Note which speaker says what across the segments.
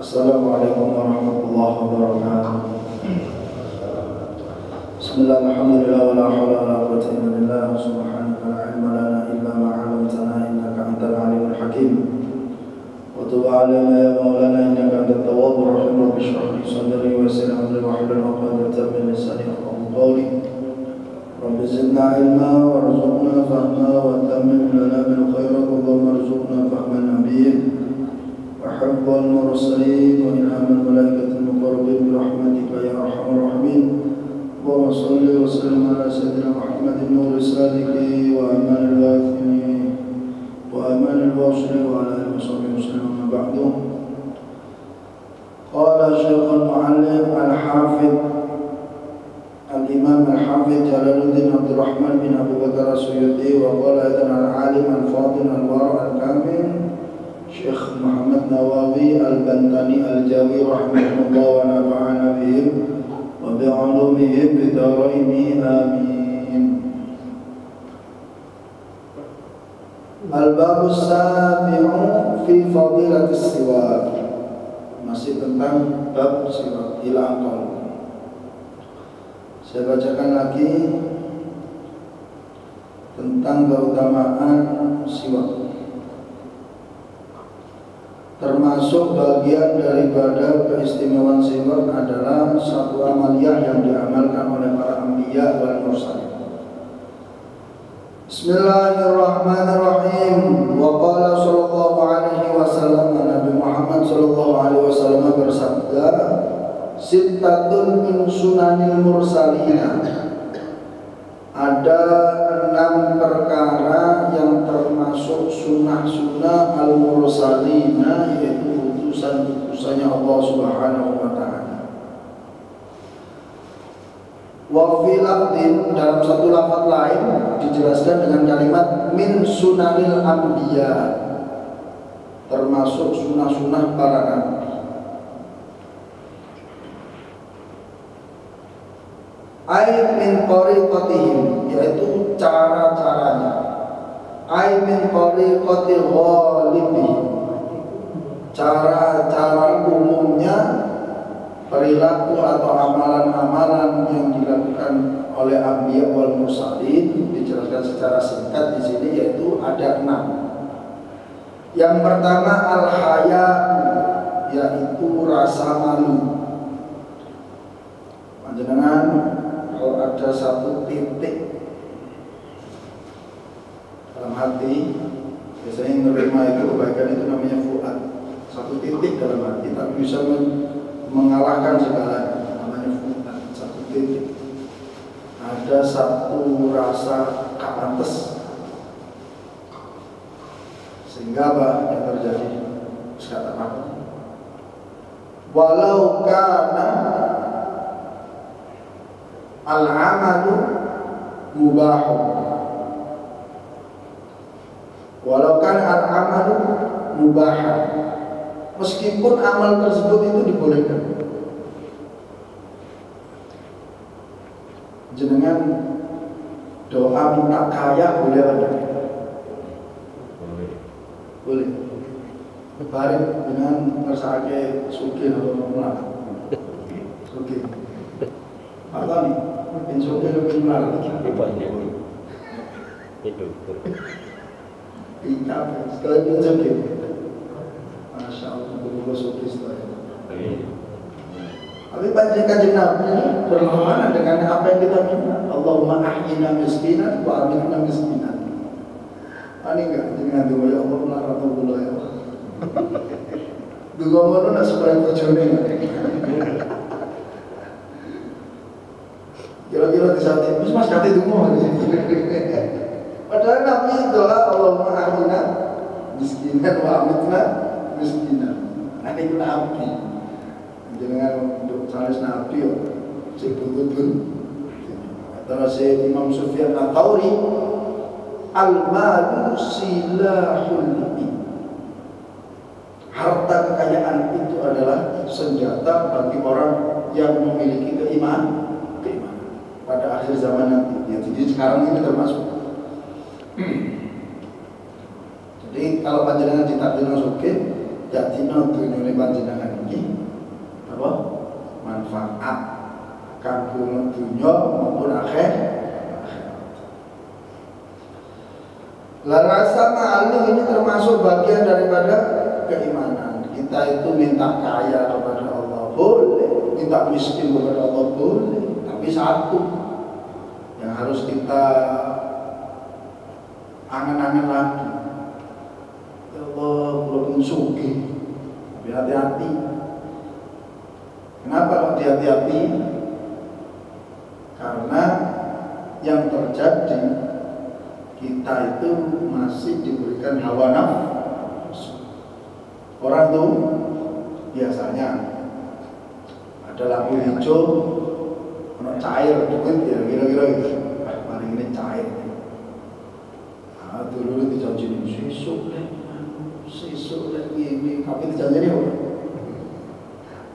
Speaker 1: Assalamualaikum warahmatullahi wabarakatuh. Bismillah, alhamdulillah, wa la hawla wa la quwwata illa billah. Subhanaka la ilma lana illa ma 'allamtana innaka antal alimul hakim. Wa tub 'alaina ya maulana innaka antat tawwabur rahim. Rabbi shrah li sadri wa yassir amri wahlul 'uqdatam min lisani yafqahu qawli. Rabbi zidna ilma warzuqna fahma wa tammim lana bil khairat wa warzuqna fahman nabiyyin. وحب المرسلين وإلهام الملائكة المقربين برحمتك يا أرحم الراحمين. اللهم صل وسلم على سيدنا محمد النور الصادق وأمان الواثمين وأمان الواصلين وعلى آله وصحبه وسلم. أما بعد، قال الشيخ المعلم الحافظ الإمام الحافظ جلال الدين عبد الرحمن بن أبي بكر السيوطي، وقال أيضا العالم الفاضل الورع الكامل Syekh Muhammad Nawawi Al-Bantani Al-Jawi rahimahullah wa nafa'ana bihim wa bi'ulumihim bidaraini amin. Al-Babus Sabi'u fi Fadilatis Siwak. Masih tentang bab siwak ila aqal. Saya bacakan lagi tentang keutamaan siwak. Termasuk bagian daripada keistimewaan siwak adalah satu amaliyah yang diamalkan oleh para anbiya wal mursalin. Bismillahirrahmanirrahim. Wa qala sallallahu alaihi wasallam, Nabi Muhammad sallallahu alaihi wasallam bersabda, sittatun min sunanil mursalina. Ada 6 perkara yang termasuk sunnah-sunnah al-mursalina, yaitu utusan-utusannya Allah Subhanahu wa ta'ala. Wa fi lafdin, dalam satu lafaz lain dijelaskan dengan kalimat min sunanil anbiya, termasuk sunnah-sunnah para nabi. Ai min tariqatihim, yaitu cara-caranya. Ai min tariqatil ghalibi, cara-cara umumnya, perilaku atau amalan-amalan yang dilakukan oleh anbiya wal mursalin. Dijelaskan secara singkat di sini, yaitu ada 6. Yang pertama al-haya, yaitu rasa malu. Panjenengan kalau ada satu titik dalam hati, biasanya menerima itu kebaikan, itu namanya fuad. Satu titik dalam hati tapi bisa mengalahkan segalanya, namanya fuad. Satu titik, ada satu rasa kapantes, sehingga apa yang terjadi? Kata apa? Walau kana al-amalu mubahu, walau kan al-amalu mubaha, meskipun amal tersebut itu dibolehkan. Jenengan doa minta kaya boleh ada? Boleh. Bareng dengan ngersake sugih atau melarat. Sugih. Apa nih? Insya-Allah lebih melarat. Itu. Iya, sekali sugih. Masya Allah, berubah sugih sekali. Tapi Kanjeng Nabi berlawanan dengan apa yang kita minta. Allahumma ahyina miskinan wa amitna miskinan. Ini enggak dengan doa ya Allah melarat Allah ya Allah. Donga ngono nak supaya bojone. Kira-kira di saat itu Mas kate donga. Padahal Nabi doa Allahumma atina miskinan wa amitna miskinan. Nah itu Nabi. Jangan untuk salis Nabi yo sing butuh. Terus Imam Sufyan Ats-Tsauri al-malu silahul mu'min. Harta kekayaan itu adalah senjata bagi orang yang memiliki keimanan pada akhir zaman nanti. Ya, jadi sekarang ini termasuk. Jadi kalau panjenengan ditakdirkan sugih, jadi dunyane panjenengan ini apa? Manfaat kanggo dunya maupun akhir. Rasa malu ini termasuk bagian daripada keimanan. Kita itu minta kaya kepada Allah boleh, minta miskin kepada Allah boleh, tapi satu yang harus kita angan-angan lagi. Ya Allah, belum sugih, tapi hati-hati. Kenapa kok hati-hati? Karena yang terjadi kita itu masih diberikan hawa nafsu. Orang tuh biasanya ada lampu hijau, ono cair, duit ya kira-kira gitu. Paling ini cair. Dulu dijanjiin sesuk ini, tapi dijanjiin apa?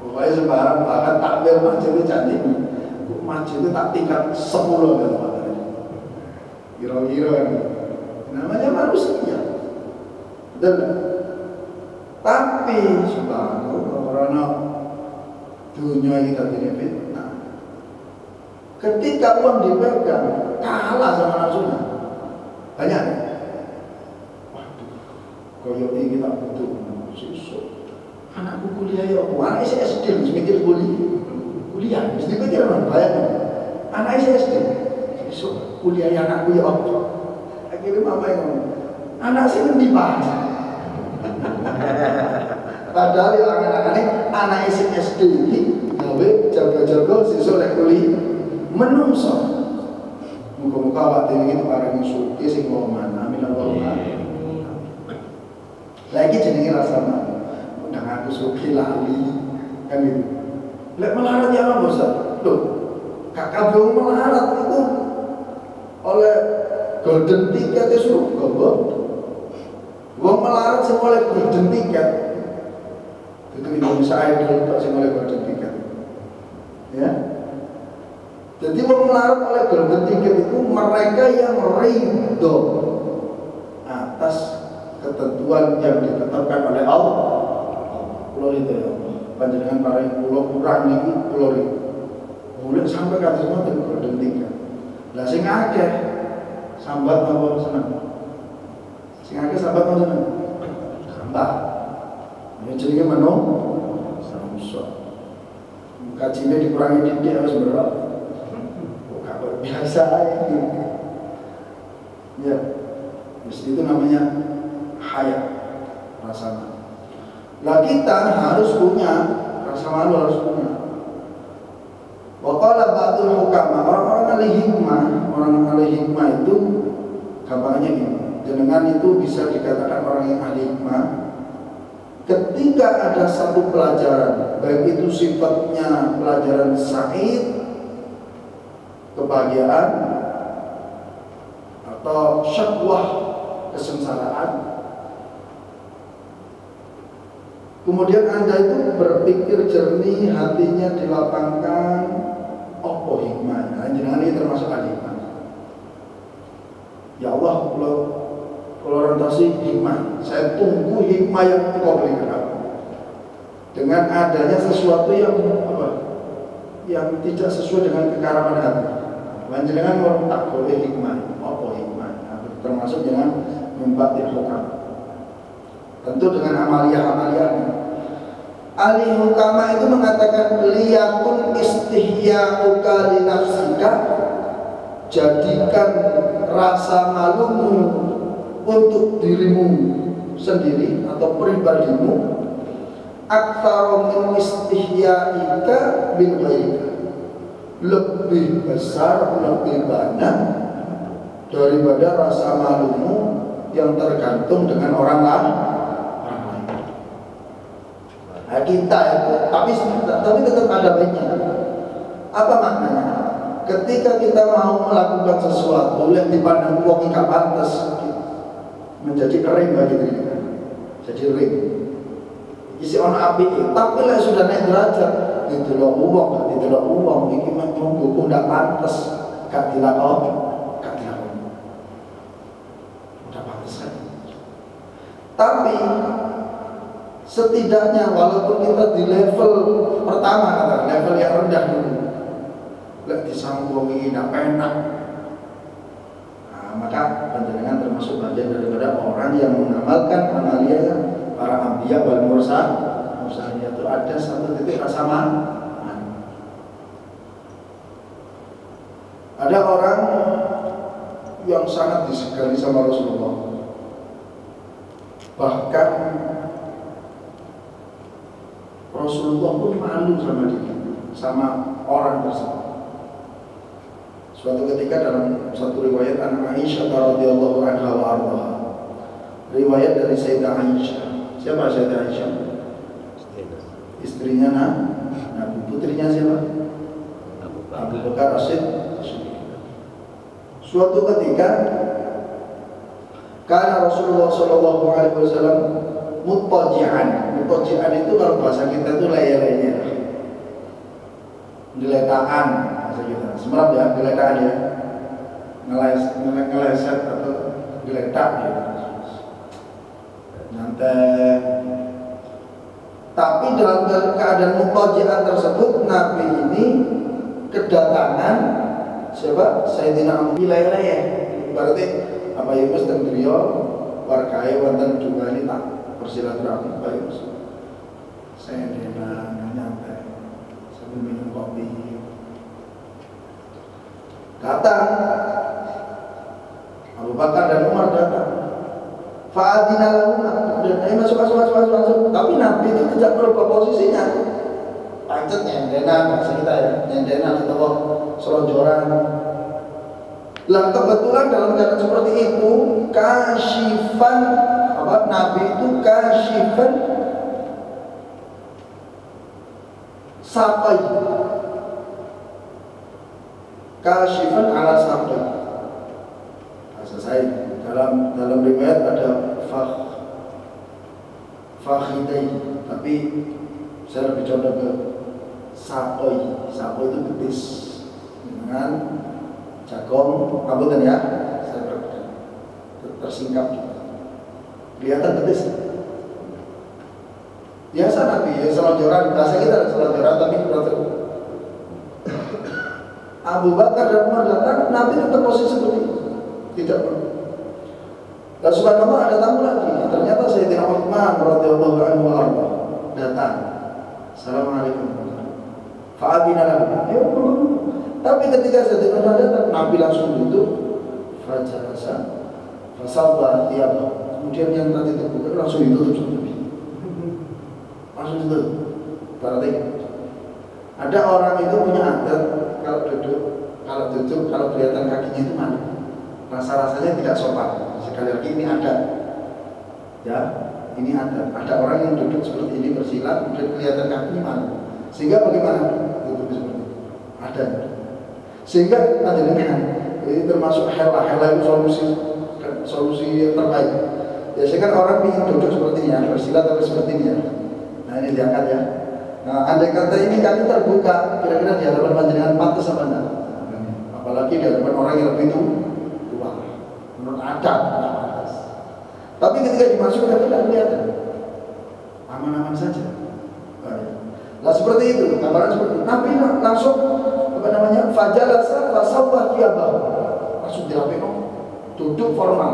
Speaker 1: Pokoknya sembarang bahkan takbir masjid itu janji. Masjid itu tak tingkat 10 kan Pak. Kira-kira namanya manusia. Betul. Tapi subhanallah karena dunia kita ini fitnah. Ketika uang dipegang kalah sama nafsunya. Banyak. Waduh. Koyo iki kita butuh sesuk. Anakku kuliah ya, anak SD mesti mikir kuliah, mesti mikir mana bayar. Anak SD, besok kuliah anakku ya apa? Akhirnya mama yang ngomong, anak sih ngendi Pak? Padahal yang anak-anak anak SD ini gawe jaga-jaga sesuk lek kuliah menungso. Muga-muga awak dhewe iki paring sugih sing mana amin Allahumma. Lagi jenenge rasa malu. Nang aku sugih lali kan gitu. Lek melarat ya apa Ustaz? Loh, kakak belum melarat itu oleh golden ticket itu surga, Bos. Wong melarat sing oleh golden ticket. Itu Indonesia Idol tok sing oleh golden ticket. Ya. Jadi wong melarat oleh golden ticket itu mereka yang ridho atas ketentuan yang ditetapkan oleh Allah. Pulau itu ya Allah, panjenengan paring pulau kurang niki pulau itu. Boleh sampai kados ngoten golden ticket. Lah sing akeh sambat apa seneng? Sing akeh sambat apa seneng? Sambat. Ya jenenge meno samso. Kajine dikurangi titik wis berapa? Kok biasa iki. Ya. Itu namanya hayat, rasa malu. Lah kita harus punya rasa malu, harus punya. Waqala ba'dul hukama, orang-orang ahli hikmah itu gampangnya gini. Jenengan itu bisa dikatakan orang yang ahli hikmah ketika ada satu pelajaran, baik itu sifatnya pelajaran sa'id, kebahagiaan atau syakwah, kesengsaraan. Kemudian Anda itu berpikir jernih, hatinya dilapangkan, apa hikmahnya? Jangan ini termasuk hikmah. Ya Allah, kalau orientasi hikmah, saya tunggu hikmah yang Engkau berikan aku. Dengan adanya sesuatu yang apa? Yang tidak sesuai dengan kekaraman hati. Jangan orang tak boleh hikmah, apa hikmah? Termasuk jangan membatik hukam. Tentu dengan amalia-amalianya. Ahli hukama itu mengatakan liyakun istihya'uka li nafsika, jadikan rasa malumu untuk dirimu sendiri atau pribadimu aktsara min istihyaika bil ghairika, lebih besar, lebih banyak daripada rasa malumu yang tergantung dengan orang lain. Nah, kita itu, tapi tetap ada baiknya. Apa maknanya? Ketika kita mau melakukan sesuatu yang dipandang wong gak pantas, menjadi kering bagi diri kita, jadi ring. Isi on api, tapi lah sudah naik derajat, didelok uang, ini memang hukum tidak pantas, gak dilakoni, udah pantas kan? Tapi setidaknya walaupun kita di level pertama, level yang rendah dulu, lek disambung ini tidak enak, maka panjenengan termasuk bagian daripada orang yang mengamalkan amalia para anbiya wal mursalin. Itu ada satu titik rasa malu. Ada orang yang sangat disegani sama Rasulullah, bahkan Rasulullah pun malu sama dia, sama orang tersebut. Suatu ketika dalam satu riwayat Aisyah radhiyallahu anha wa ardhaha, riwayat dari Sayyidah Aisyah. Siapa Sayyidah Aisyah? Istrinya Nabi. Putrinya siapa? Abu Bakar As-Siddiq. Suatu ketika karena Rasulullah Shallallahu Alaihi Wasallam mutajian itu kalau bahasa kita itu leye-leye, geletaan bahasa kita. Semerap ya, geletaan ya, ngeleset atau geletak ya, nyantai. Tapi dalam keadaan mutajian tersebut, Nabi ini kedatangan siapa? Sayyidina Abu leye-leye. Berarti apa ya Mas dan beliau wargai wonten juga ini tak bersilaturahmi Pak Yus. Saya nyantai sambil minum kopi. Datang Abu Bakar dan Umar datang. Fa'adina lahum, dan masuk. Tapi Nabi itu tidak berubah posisinya. Pancet nyendenan, bahasa kita ya, nyendenan atau selonjoran. Lah kebetulan dalam keadaan seperti itu, kasyifan, Nabi itu kasyifan sapai, kasyifan ala sapai. Bahasa saya dalam riwayat ada fakhidai, tapi saya lebih condong ke sapai. Sapai itu betis dengan jagong, kabutan ya, saya tersingkap juga. Kelihatan betis. Biasa Nabi, ya selonjoran, bahasa kita selonjoran tapi berat. Abu Bakar dan Umar datang, Nabi tetap posisi seperti itu, tidak perlu. Dan subhanallah ada tamu lagi. Ternyata Sayyidina Utsman radhiyallahu anhu datang. Assalamualaikum. Fa'adina lahu. Tapi ketika Sayyidina Utsman datang, Nabi langsung duduk. Fajalasa, fasawwa thiyabahu. Kemudian yang tadi terbuka langsung ditutup sama Nabi. Langsung ditutup. Berarti ada orang itu punya adat kalau duduk, kalau kelihatan kakinya itu malu. Rasa-rasanya tidak sopan. Sekali lagi ini ada, ya, ini ada orang yang duduk seperti ini bersila, kemudian kelihatan kakinya malu. Sehingga bagaimana? Duduk seperti itu. Ada. Sehingga ada ini termasuk hela itu solusi yang terbaik. Biasanya kan orang ingin duduk seperti ini ya, bersila tapi seperti ini ya. Nah ini diangkat ya. Nah andai kata ini kaki terbuka, kira-kira di hadapan panjenengan pantas apa enggak? Apalagi di hadapan orang yang lebih tua. Menurut adat tidak pantas. Tapi ketika dimasukkan tidak kelihatan, aman-aman saja. Nah seperti itu, gambaran seperti itu. Nabi langsung fajalasa fasawwa thiyabahu, langsung dirapikan, duduk formal,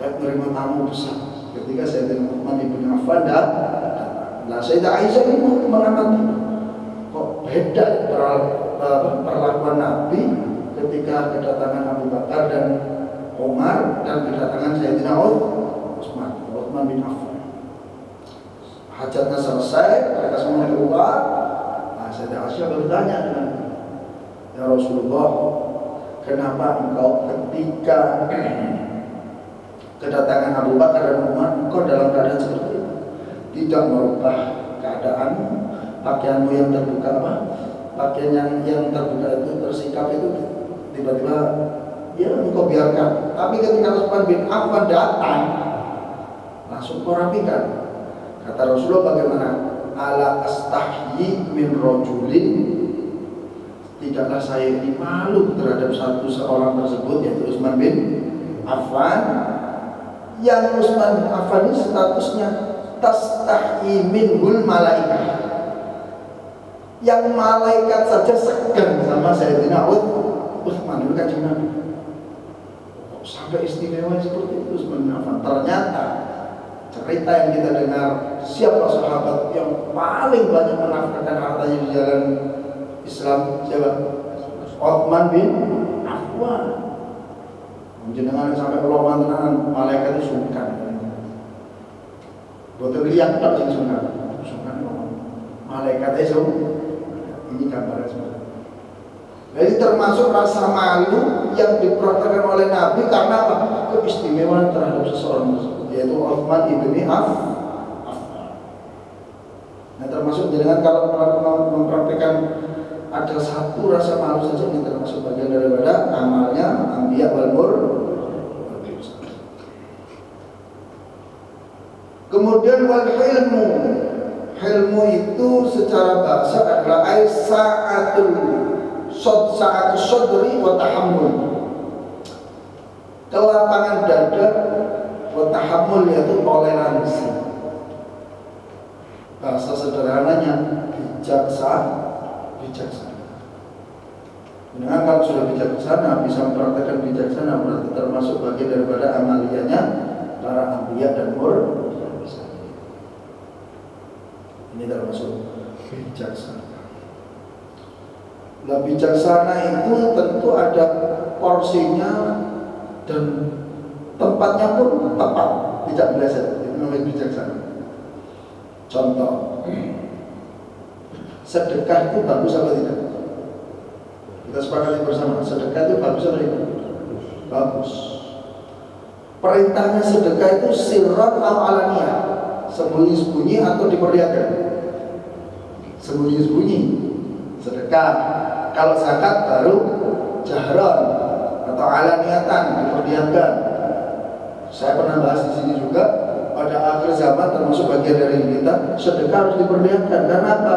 Speaker 1: kayak menerima tamu besar. Ketika Sayyidina Utsman bin Affan nah Sayyidah Aisyah ini mengamati kok beda perlakuan Nabi ketika kedatangan Abu Bakar dan Umar dan kedatangan Sayyidina Utsman Utsman bin Affan. Hajatnya selesai, mereka semua keluar. Nah, Sayyidah Aisyah bertanya dengan ya Rasulullah, kenapa engkau ketika kedatangan Abu Bakar dan Umar engkau dalam keadaan seperti itu, tidak merubah keadaan pakaianmu yang terbuka pakaian yang terbuka itu tersikap itu tiba-tiba ya engkau biarkan. Tapi ketika Utsman bin Affan datang langsung kau rapikan. Kata Rasulullah, bagaimana? Ala astahyi min rajulin, tidaklah saya ini malu terhadap seorang tersebut, yaitu Utsman bin Affan, yang Utsman bin Affan ini statusnya tastahyi minhul malaikah, yang malaikat saja segan sama Sayyidina Utsman bin Affan. Sampai istimewa seperti itu Utsman bin Affan. Ternyata cerita yang kita dengar, siapa sahabat yang paling banyak menafkahkan hartanya di jalan Islam? Siapa? Utsman bin Affan. Jenengan sampai peloman tenan, malaikat itu sungkan. Boten lihat tak sing sungkan malaikat itu. Ini gambaran semua. Jadi termasuk rasa malu yang dipraktikkan oleh Nabi karena apa? Keistimewaan terhadap seseorang tersebut, yaitu Utsman bin Affan. Nah, termasuk jenengan kalau mempraktikkan ada satu rasa malu saja, ini termasuk bagian daripada amalnya anbiya wal mursalin. Kemudian wal hilmu itu secara bahasa adalah sa'atul sadri wa tahammul, kelapangan dada, wa tahammul yaitu toleransi. Bahasa sederhananya bijaksana. Dengan kalau sudah bijaksana, bisa mempraktekkan bijaksana, berarti termasuk bagian daripada amaliyahnya para anbiya dan mursalin. Ini termasuk bijaksana. Nah, bijaksana itu tentu ada porsinya dan tempatnya pun tepat, tidak meleset. Itu namanya bijaksana. Contoh, sedekah itu bagus apa tidak? Kita sepakati bersama, sedekah itu bagus atau tidak? Bagus. Perintahnya sedekah itu sirran atau alaniyah, sembunyi-sembunyi atau diperlihatkan? Sembunyi-sembunyi sedekah. Kalau zakat baru jahron atau alaniyatan, diperlihatkan. Saya pernah bahas di sini juga, pada akhir zaman termasuk bagian dari kita, sedekah harus diperlihatkan. Karena apa?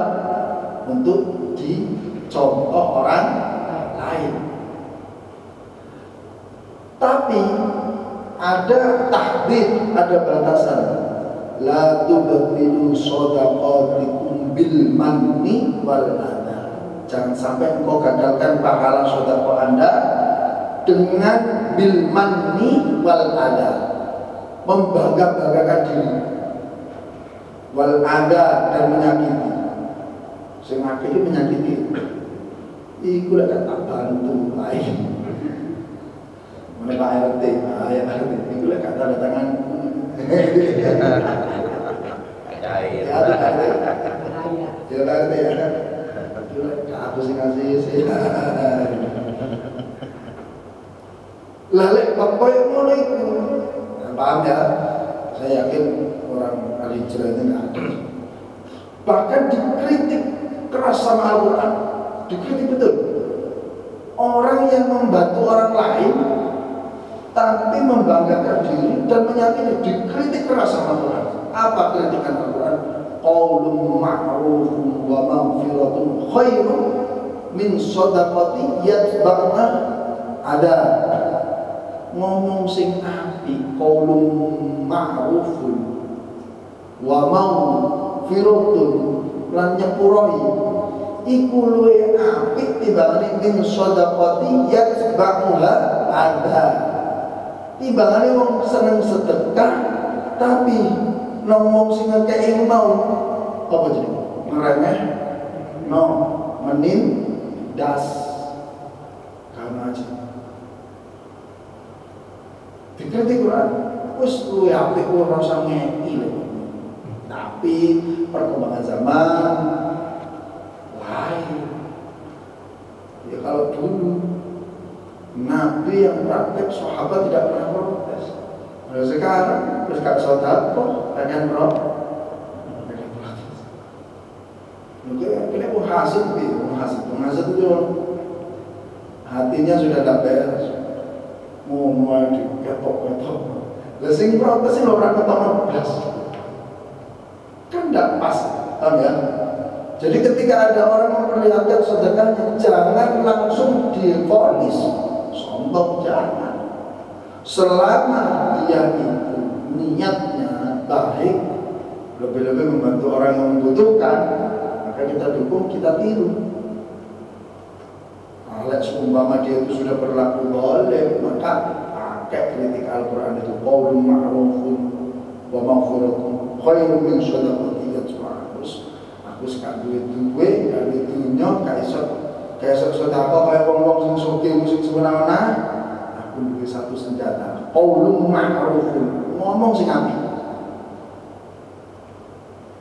Speaker 1: Untuk dicontoh orang lain. Tapi ada tahdid, ada batasan. La tubtilu shadaqatikum bil manni wal adha. Jangan sampai engkau gagalkan pahala sedekah Anda dengan bil manni wal adha, membangga-banggakan diri, wal adha, dan menyakiti. Sing akhirnya menyakiti iku lek tak bantu lain. Mana Pak RT, ya RT, iku lek tanda tangan.
Speaker 2: Cair.
Speaker 1: Ya ada RT. Ya RT ya. Aku sih ngasih sih. Lalek bapak yang ngono itu, paham ya? Saya yakin orang al-hijrah itu nggak ada. Bahkan dikritik keras sama Al-Quran, dikritik betul. Orang yang membantu orang lain tapi membanggakan diri dan menyakiti, dikritik keras sama Al-Quran. Apa kritikan Al-Quran? Qaulun ma'rufun wa maghfiratun khairun min shadaqati yatba'na ada. Ngomong sing apik, qaulun ma'rufun wa maghfiratun, lan nyepuroi iku luwe apik timbangane min shadaqati yatba'uha ada. Timbangane wong seneng sedekah tapi ngomong sing ngekeki mau apa jenenge? Ngeremeh, no, menindas. Karena aja dikritik Quran. wis luwih apik ora usah ngeki lho. Tapi perkembangan zaman lain. Ya kalau dulu Nabi yang praktek, sahabat tidak pernah protes. Kalau sekarang terus gak sedekah, pengen protes. Kena menghasut itu hatinya sudah tak beres. Mau diketok-ketok. Lah sing protes sing ora ketok blas. Kan tidak pas, paham ya? Jadi ketika ada orang memperlihatkan sedekahnya, jangan langsung divonis sombong, jangan. Selama dia itu niatnya baik, lebih-lebih membantu orang yang membutuhkan, maka kita dukung, kita tiru. Kalau seumpama dia itu sudah berlaku zalim, maka pakai kritik Al-Quran itu, qaulun ma'rufun wa maghfiratun khairun min shadaqatin yatba'uha. Aku sekarang duit, gak duit dunia, gak esok sedekah kaya wong-wong sing sugih sing semena-mena. Aku duwe satu senjata, qaulun ma'rufun, ngomong sing apik,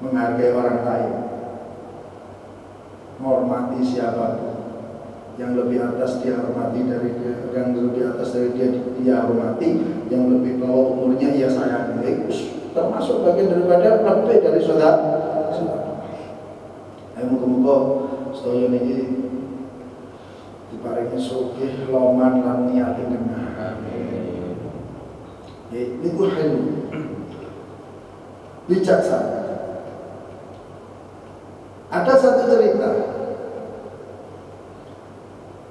Speaker 1: menghargai orang lain, menghormati siapapun. Yang lebih atas dia hormati dari dia, yang lebih atas dari dia hormati, yang lebih bawah umurnya ia sayangi. Termasuk bagian daripada lebih dari saudara. Muga-muga sedaya niki diparingi sugih loman lan niat genah. Amin. Niku hilm bijaksana. Ada satu cerita,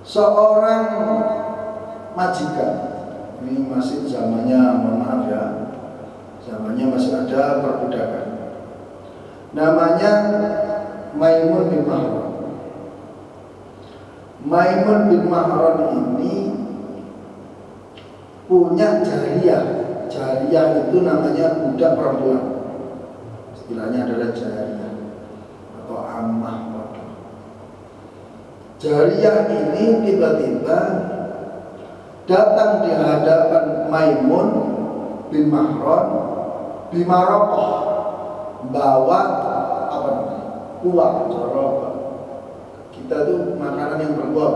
Speaker 1: seorang majikan, ini masih zamannya, mohon maaf ya, zamannya masih ada perbudakan, namanya Maimun bin Mahran. Maimun bin Mahran ini punya jariyah. Jariyah itu namanya budak perempuan, istilahnya adalah jariyah atau ammah. Jariyah ini tiba-tiba datang di hadapan Maimun bin Mahran bimarokoh, bawa apa namanya, kuah, jorok. Kita tuh makanan yang berkuah,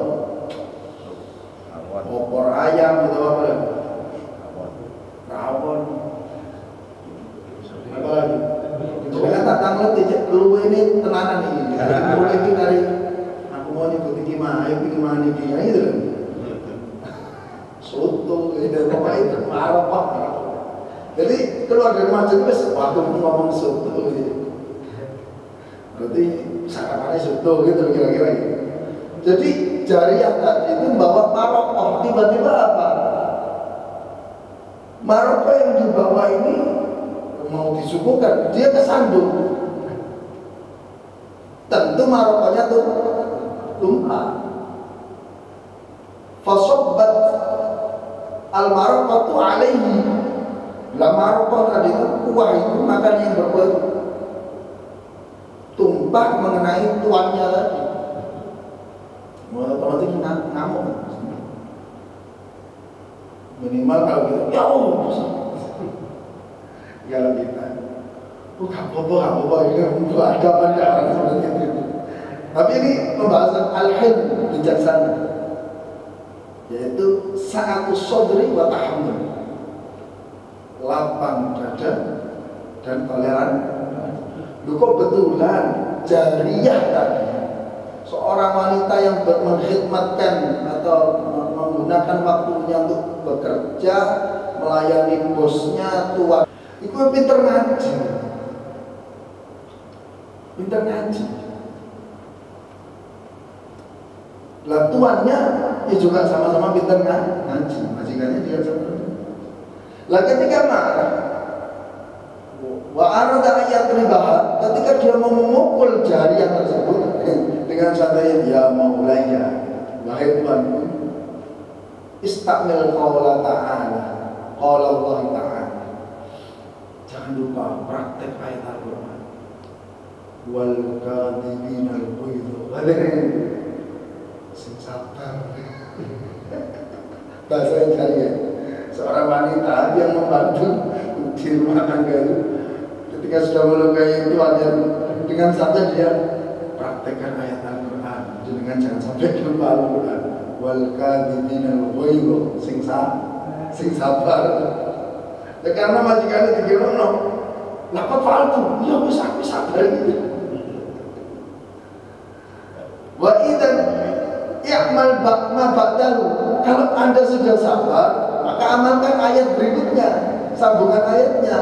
Speaker 1: opor ayam atau apa lagi, rawon, apa lagi. Jangan tak tanglet, lu ini tenanan ini. Mulai ini dari mau nyebut gimana, ayo gimana nih dia itu, soto, itu apa itu, apa. Jadi keluar dari masjid itu waktu ngomong soto, berarti sarapannya soto gitu kira-kira. Jadi jariyah tadi itu membawa maroko, tiba-tiba apa? Maroko yang dibawa ini mau disuguhkan, dia kesandung. Tentu marokonya tuh tumpah. Fasobbat al-maraqatu alaihi. La maraqah tadi itu kuah itu, makan yang berkuah tumpah mengenai tuannya tadi. Otomatis ngamuk. Minimal kalau gitu, ya Allah. Kalau kita, gak apa-apa, ini ada orang seperti itu. Tapi ini pembahasan al-hilm, bijaksana, yaitu sa'atus sodri wa tahammul, lapang dada dan toleran. Lu kok betulan jariyah tadi, seorang wanita yang mengkhidmatkan atau menggunakan waktunya untuk bekerja, melayani bosnya, tuan, itu pinter ngaji. Lah tuannya ya juga sama-sama pintar ngaji, majikannya dia sama. Lah ketika marah, wa arada ayat ribaha, ketika dia mau memukul jariyah tersebut dengan santai, ya maulaya, wahai tuanku, istamil qaula ta'ala, qaula Allah ta'ala. Jangan lupa praktek ayat Al-Quran. Wal kadhibina al-ghaiz. Sing sabar. Bahasa Indonesia. seorang wanita yang membantu di rumah tangga itu, ketika sudah melukai itu ada dengan saja dia praktekkan ayat Al-Quran, dengan jangan sampai lupa Al-Quran. Wal kadhiminal ghaidh, sing sabar. Ya, karena majikannya dikira no, lakukan faltu, ya bisa sabar gitu. Wa idan i'mal ma ba'dahu. Kalau Anda sudah sabar, maka amalkan ayat berikutnya, sambungan ayatnya.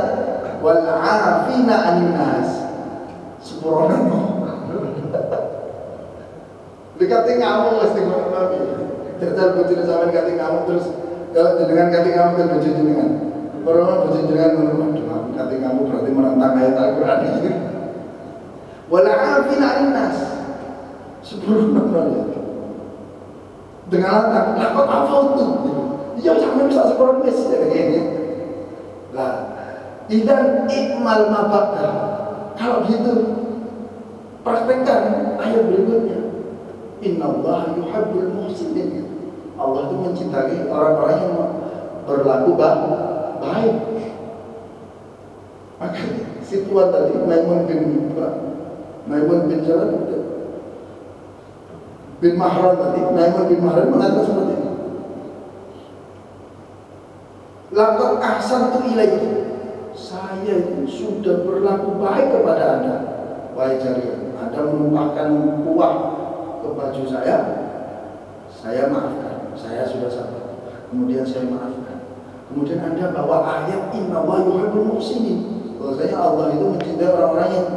Speaker 1: Wal 'afina 'anil nas. Sepurana. Dikati ngamuk mesti ngono Nabi. Jajal bojone sampean kate ngamuk terus kalau dengan kate ngamuk terus bojo jenengan. Ora bojo jenengan ngono kate ngamuk berarti menentang ayat Al-Qur'an iki. Wal 'afina 'anil nas. Sepurana. Dengan lakukan apa itu? Ya sampai bisa sekolah mes ini. Lah, idan ikmal mabakda. Kalau gitu, praktekkan ayat berikutnya. Innallaha yuhibbul muhsinin. Allah itu mencintai orang-orang yang berlaku baik. Maka si tuan tadi Maimun bin Jalan bin Mahran tadi, Maimun bin Mahran mengatakan seperti ini. Laqad ahsantu ilaiki. Saya itu sudah berlaku baik kepada Anda. Wahai jariah, Anda menumpahkan kuah ke baju saya maafkan. Saya sudah sabar. Kemudian saya maafkan. Kemudian Anda bawa ayat innallaha yuhibbul muhsinin. Bahwasanya Allah itu mencintai orang-orang yang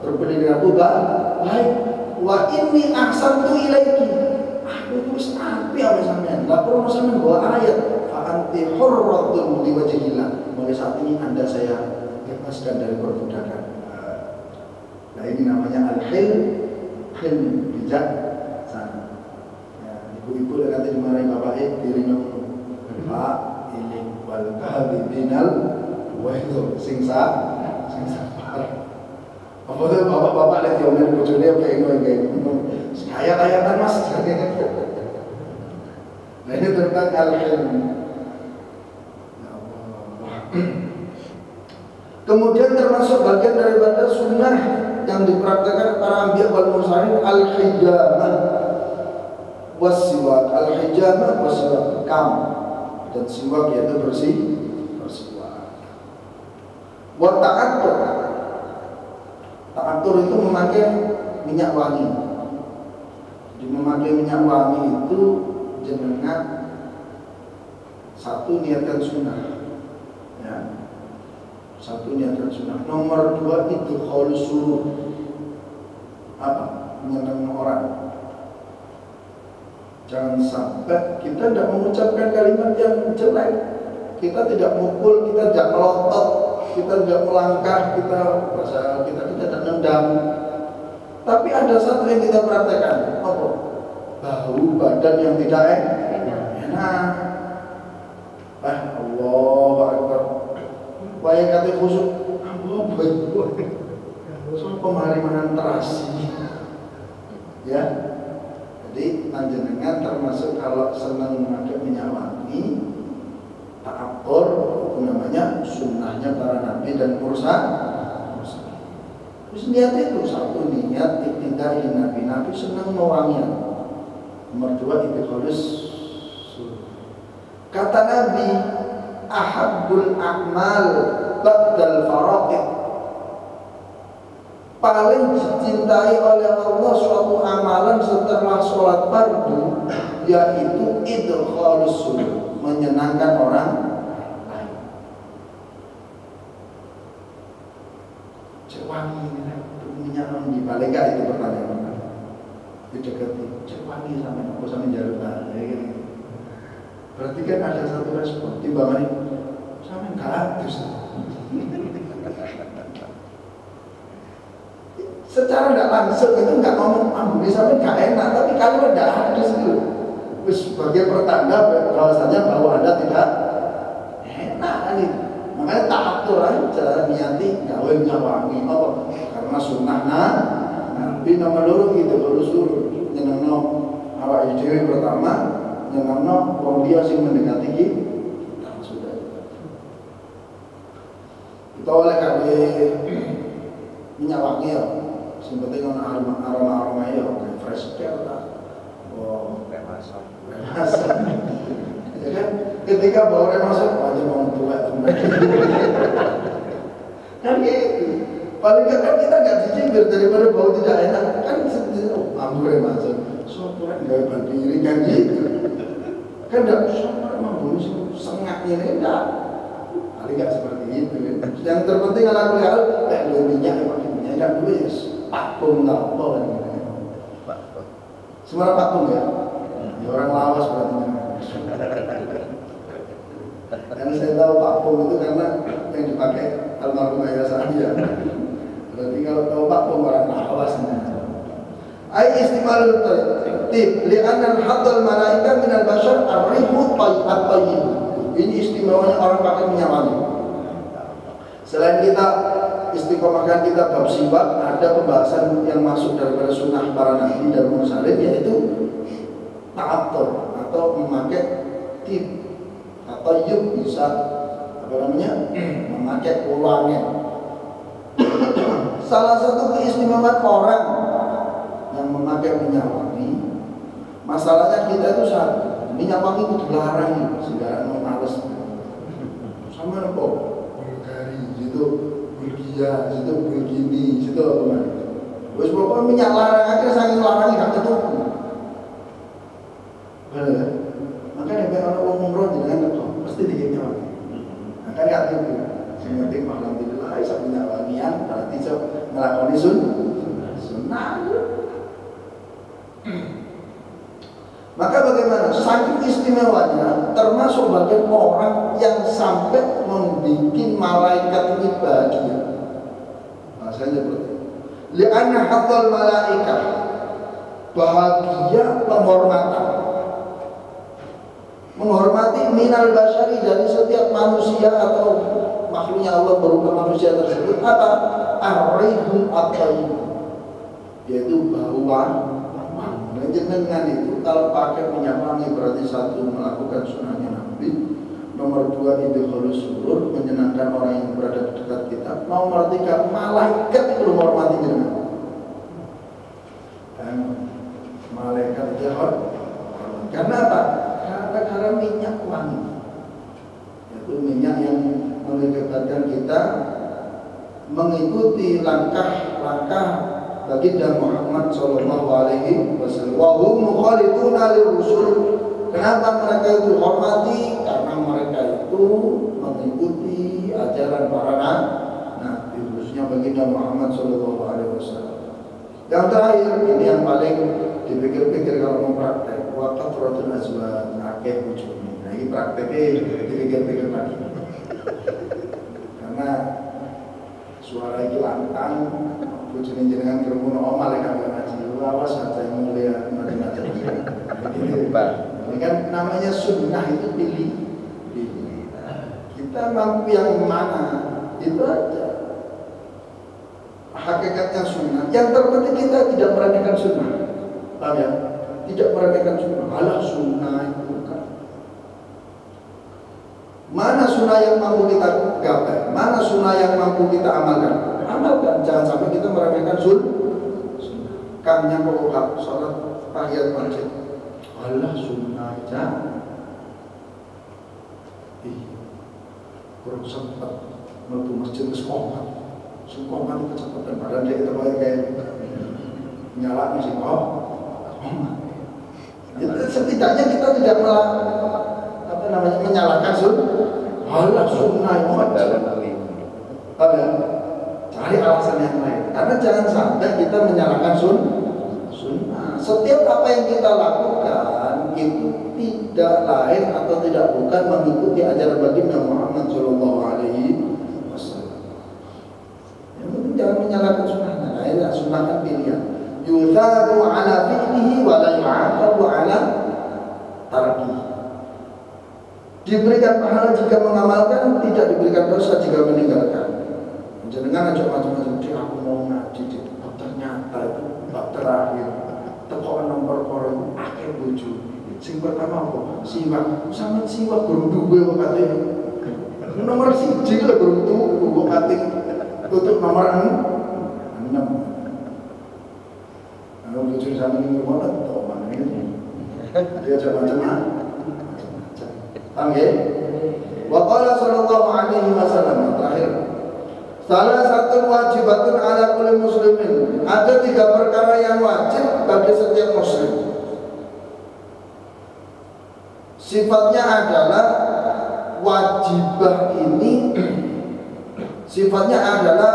Speaker 1: berperilaku baik. Wa inni ahsantu ilaiki. Aku itu api sama sampean. Enggak perlu sampean bawa ayat. Fa anti hurratun li wajhillah. Mulai saat ini Anda saya bebaskan dari perbudakan. Nah ini namanya al-hilm bijaksana. Ya, ibu-ibu yang nanti dimarahi bapaknya dirinya Pak ini wal kadhibinal waidh sing sabar. Apa tuh bapak-bapak lihat diomelin bojone kayak gitu. Kayak-kayakan Mas. Nah ini tentang al-hilm. Ya Allah. Kemudian termasuk bagian daripada sunnah yang dipraktikkan para anbiya wal mursalin al-hijamah was-siwak. Al-hijamah was-siwak, kam dan siwak yaitu bersiwak. Wa ta'attur. Ta'attur itu memakai minyak wangi. Jadi memakai minyak wangi itu jenengan satu niatkan sunnah. Ya. Satu niatkan sunnah. Nomor 2 itu khalus surur. Apa? Menyenangkan orang. Jangan sampai kita tidak mengucapkan kalimat yang jelek. Kita tidak mukul, kita tidak melotot, kita tidak melangkah, kita tidak nendang. Tapi ada satu yang kita praktekkan. Apa? Bau badan yang tidak enak. Allahu Akbar. Waya kata khusyuk, Allah baik. Soal pemarimanan terasi. Ya. Jadi panjenengan termasuk kalau senang memakai minyak wangi, ta'aqqur itu namanya sunnahnya para nabi dan mursal. Terus niat itu satu niat iktidai nabi senang mewangian. Nomor 2 ittikhadus. Kata Nabi, ahabbul a'mal ba'dal fara'id. Paling dicintai oleh Allah suatu amalan setelah sholat fardu yaitu idkhalus surur, menyenangkan orang lain. Cek wangi minyak wangi balik itu pertanyaan. Didekati, cek wangi sama aku sama jalur gitu. Berarti kan ada satu respon timbangan sama enggak adus. Secara tidak langsung itu enggak ngomong ambune sampai enggak enak, tapi kalau enggak adus itu sebagai pertanda bahwasanya bahwa Anda tidak enak nih. Makanya ta'atur aja niati gawe minyak wangi apa? Karena sunnah Nabi nomor loro gitu kalau suruh nyenengno awake dhewe pertama nyenengno wong liya sing mendekati iki Utawa lek gawe minyak wangi ya. Sing penting ana aroma ya, kayak fresh care lah. Oh,
Speaker 2: Remason.
Speaker 1: Ya kan? Ketika bau remason, aja mau tua teman. Kan gitu. Paling kan kita nggak dicibir daripada bau tidak enak. Kan oh, ambu remason. Soalnya nggak berdiri kan gitu. Kan nggak soalnya emang bau sengat ini enggak. Paling nggak seperti itu. Yang terpenting anak kuliah, lebih minyak, pakai minyak nggak dulu ya. Patung lah, apa kan gitu. Semua patung ya. Ya orang lawas berarti. Karena saya tahu patung itu karena yang dipakai almarhum ayah saya. Berarti kalau tahu patung orang lawas. Ai istimalul tib li'anna al-haddal malaika min al-bashar ar-rihu tayyib. Ini istimewanya orang pakai minyak wangi. Selain kita istiqomahkan kita bab siwak, ada pembahasan yang masuk daripada sunnah para nabi dan mursalin, yaitu ta'attur atau memakai tib atau yuk bisa apa namanya memakai wangi. Salah satu keistimewaan orang yang memakai minyak wangi, masalahnya kita itu satu, minyak wangi itu dilarang sehingga mau males sama apa Bulgari gitu, Bulgia situ, Bulgini situ apa wes pokoknya minyak larang aja, saking larangnya gak ketemu. Bener. Makanya biar orang umroh jangan ketemu pasti dikit wangi. Nah kan gak gitu. Yang penting alhamdulillah bisa minyak wangian berarti so ngelakoni sunnah. Maka bagaimana? Saking istimewanya, termasuk bagian orang yang sampai membuat malaikat ini bahagia. Bahasanya seperti itu. Li'anna haddal malaikat, bahagia penghormatan. Menghormati minal basyari, dari setiap manusia atau makhluknya Allah berupa manusia tersebut apa? Ar-rihul at-tayyib, yaitu bahwa jenengan itu kalau pakai minyak wangi berarti satu melakukan sunnahnya Nabi, nomor dua idkhulus surur, menyenangkan orang yang berada di dekat kita, nomor tiga malaikat itu menghormati jenengan. Dan malaikat itu karena apa? Karena minyak wangi, yaitu minyak yang mengakibatkan kita mengikuti langkah-langkah baginda Muhammad sallallahu alaihi wasallam. Wa hum mukhalifuna lirrusul. Kenapa mereka itu hormati? Karena mereka itu mengikuti ajaran para nabi, khususnya baginda Muhammad sallallahu alaihi wasallam. Yang terakhir, ini yang paling dipikir-pikir kalau mau praktek, wa kathratul azwaj, akeh bojone. Nah, ini prakteknya dipikir-pikir lagi. Karena suara itu lantang, bojone jenengan kerumunan malaikat ngaji, awas saja yang mulia macam-macam. Ini kan namanya sunnah, itu pilih. Kita mampu yang mana, itu aja. Hakikatnya sunnah. Yang terpenting kita tidak meremehkan sunnah. Paham ya? Tidak meremehkan sunnah. Alah sunnah itu bukan. Mana sunnah yang mampu kita gapai? Mana sunnah yang mampu kita amalkan? Amalkan. Jangan sampai kita meremehkan sunnah. Kamnya pokok sholat tahiyat masjid. Alah sunnah aja. Kurang sempat menuju masjid ke sekolah. Sumpah itu kecepatan badan dia itu kayak nyala nih sih, setidaknya kita tidak menyalahkan sunnah yang wajib. Cari alasan yang lain. Karena jangan sampai kita menyalahkan sunnah. Setiap apa yang kita lakukan itu tidak lain atau tidak bukan mengikuti ajaran baginda Muhammad Shallallahu Alaihi Wasallam. Jangan menyalahkan sunnahnya. Nah, sunnah kan pilihan. Yuthabu ala fi'lihi wa la yu'aqabu ala tarkihi. Diberikan pahala jika mengamalkan, tidak diberikan dosa jika meninggalkan. Jangan ajak macam-macam. Dia aku mau ngaji, ternyata itu bab terakhir. Tekokan nomor koran akhir bojo. Sing pertama apa? Siwak. Sama siwak guru duwe kok katanya. Nomor siji lho guru tuku kok kating tutup nomor 6. Kalau bujur sama ini mana tahu mana ini. Dia macam-macam. Paham ya? Wa qala sallallahu alaihi wasallam terakhir. Salah satu wajibatun ala kulli muslimin. Ada 3 perkara yang wajib bagi setiap muslim. Sifatnya adalah wajibah ini sifatnya adalah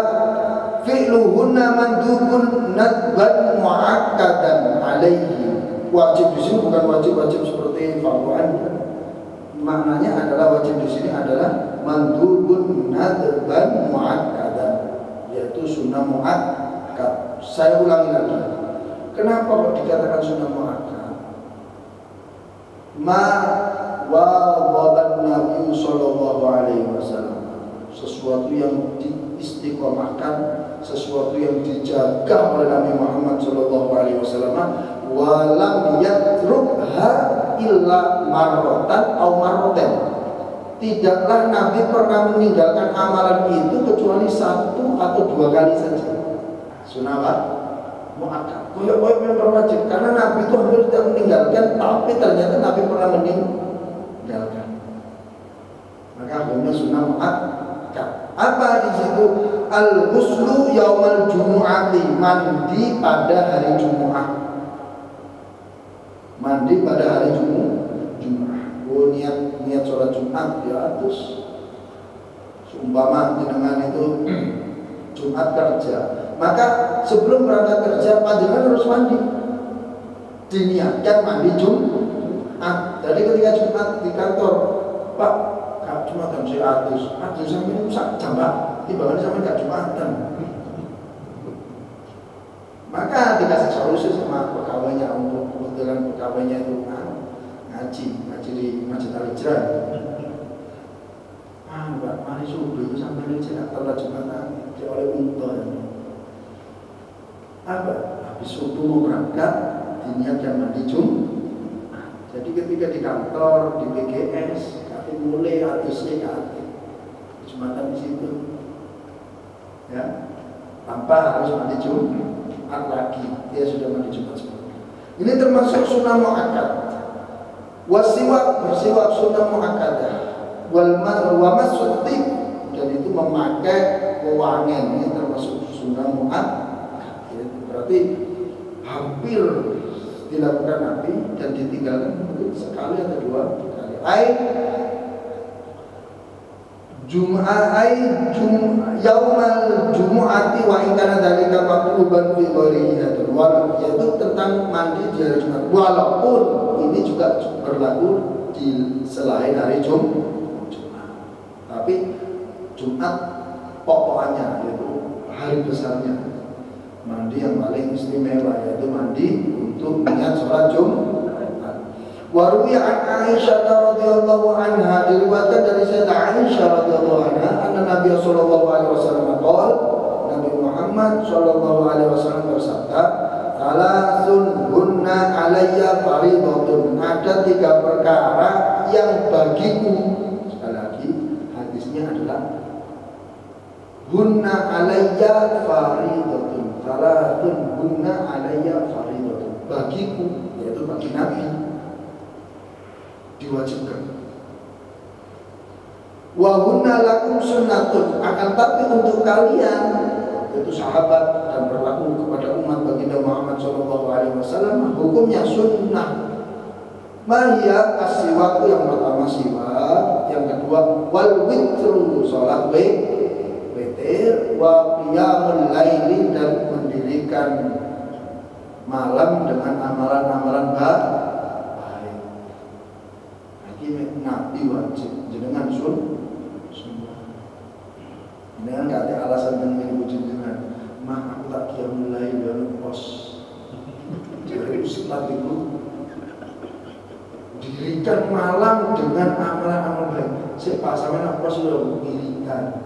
Speaker 1: fi'luhunna mandubun nadban mu'akkadan alaihi. Wajib di sini bukan wajib-wajib seperti fardu ain. Maknanya adalah wajib di sini adalah mandubun nadban mu'akkadan, yaitu sunnah mu'akkad. Saya ulangi lagi. Kenapa kok dikatakan sunnah mu'akkad? Ma wawaban Nabi sallallahu alaihi wasallam, sesuatu yang diistiqomahkan, sesuatu yang dijaga oleh Nabi Muhammad sallallahu alaihi wasallam, walam yatrukha illa marratan aw marratain. Tidaklah Nabi pernah meninggalkan amalan itu kecuali 1 atau 2 kali saja. Sunnah apa? Mu'akkad. Koyok-koyok yang berwajib, karena Nabi itu hampir tidak meninggalkan, tapi ternyata Nabi pernah meninggalkan. Maka hukumnya sunnah mu'akkad. Apa di situ? Al-ghuslu yaumal jumu'ati, mandi pada hari Jumat. Mandi pada hari Jumat. Oh, niat sholat Jumat ya, terus seumpama jenengan itu Jumat kerja, maka sebelum berangkat kerja panjenengan harus mandi. Diniatkan mandi Jumat. Jadi ketika Jumat di kantor, Pak, Jumatan saya atus sampai ini sak jambak, tiba-tiba sampai gak Jumatan. Maka dikasih solusi sama pegawainya, untuk kebetulan pegawainya itu ngaji di Masjid Al-Hijrah. Mbak, mari subuh itu sampai ini saya telat Jumatan, dia oleh unta ya. Apa? Habis subuh mau berangkat, diniatkan mandi Jumat. Jadi ketika di kantor, di BGS, kaki mulai atusnya kaki Jumatan di situ, ya, tanpa harus mandi Jumat lagi, dia sudah mandi Jumat sebelumnya. Ini termasuk sunnah mu'akkad. Wasiwak, bersiwak sunnah mu'akkadah. Wa masutib, dan itu memakai wewangen, ini termasuk sunnah mu'akkad. Berarti hampir dilakukan Nabi dan ditinggalkan mungkin sekali atau 2 kali. Yaumal jumu'ati wa in kana dzalika maqluban fi ghairihi, yaitu tentang mandi di hari Jumat. Walaupun ini juga berlaku di selain hari Jumat. Tapi Jumat pokoknya yaitu hari besarnya. Mandi yang paling istimewa yaitu mandi untuk niat sholat Jumat. Waruwi an Aisyah radhiyallahu anha, diriwayatkan dari Sayyidah Aisyah radhiyallahu anha, anna Nabi sallallahu alaihi wasallam qala, Nabi Muhammad sallallahu alaihi wasallam bersabda, "Salasun hunna alayya fardhatun." Ada 3 perkara yang bagiku. Sekali lagi, hadisnya adalah hunna alayya fardhatun. Salasun hunna alayya fardhatun. Bagiku, yaitu bagi Nabi, diwajibkan. Wa hunna lakum sunnatun, akan tapi untuk kalian, yaitu sahabat dan berlaku kepada umat baginda Muhammad SAW, hukumnya sunnah. Mahia as-siwak, yang pertama siwak, yang kedua wal witru, sholat witir, wa qiyamul laili, dan mendirikan malam dengan amalan-amalan baik. Nabi wajib, jenengan sunnah. Dengan gak ada alasan yang ini wujud dengan mah aku tak kia mulai dari pos. Jadi ustaz itu dirikan malam dengan amalan-amalan baik. Siapa sama pos sudah dirikan.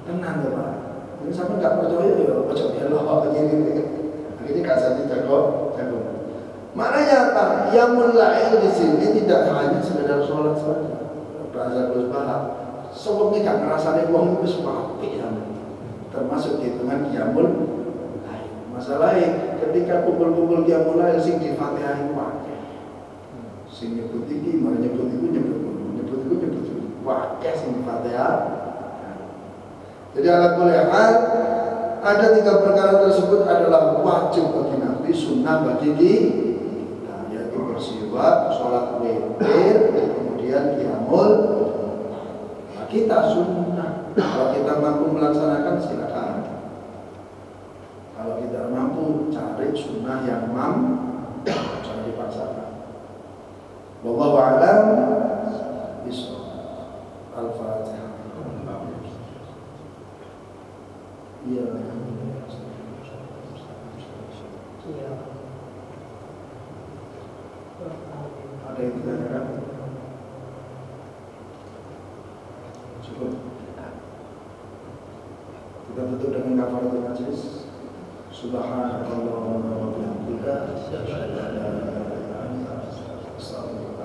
Speaker 1: Tenang ya Pak. Ini sama nggak percaya ya, percaya Allah begini. Ini kasih jago. Maknanya apa? Qiyamul lail di sini tidak hanya sekedar sholat saja. Bahasa Gus Bahar, sewengi gak ngrasane wong wis apik ya. Termasuk hitungan qiyamul lail. Masalahnya ketika kumpul-kumpul qiyamul lail sing di Fatihah iku akeh. Sing nyebut iki, mari nyebut iku nyebut akeh sing di Fatihah. Jadi ala kulli hal ada 3 perkara tersebut adalah wajib bagi Nabi, sunnah bagi kita, yaitu bersiwak, sholat witir, kemudian qiyamul. Nah, kita sunnah. Kalau kita mampu melaksanakan silakan. Kalau tidak mampu cari sunnah yang jangan dipaksakan. Wallahu a'lam bishawab. Al-Fatihah. Iya. Ada yang ditanyakan? Cukup. Kita tutup dengan kafaratul majlis. Subhanallah wa bihamdika. Asyhadu an la ilaha illa anta, astaghfiruka.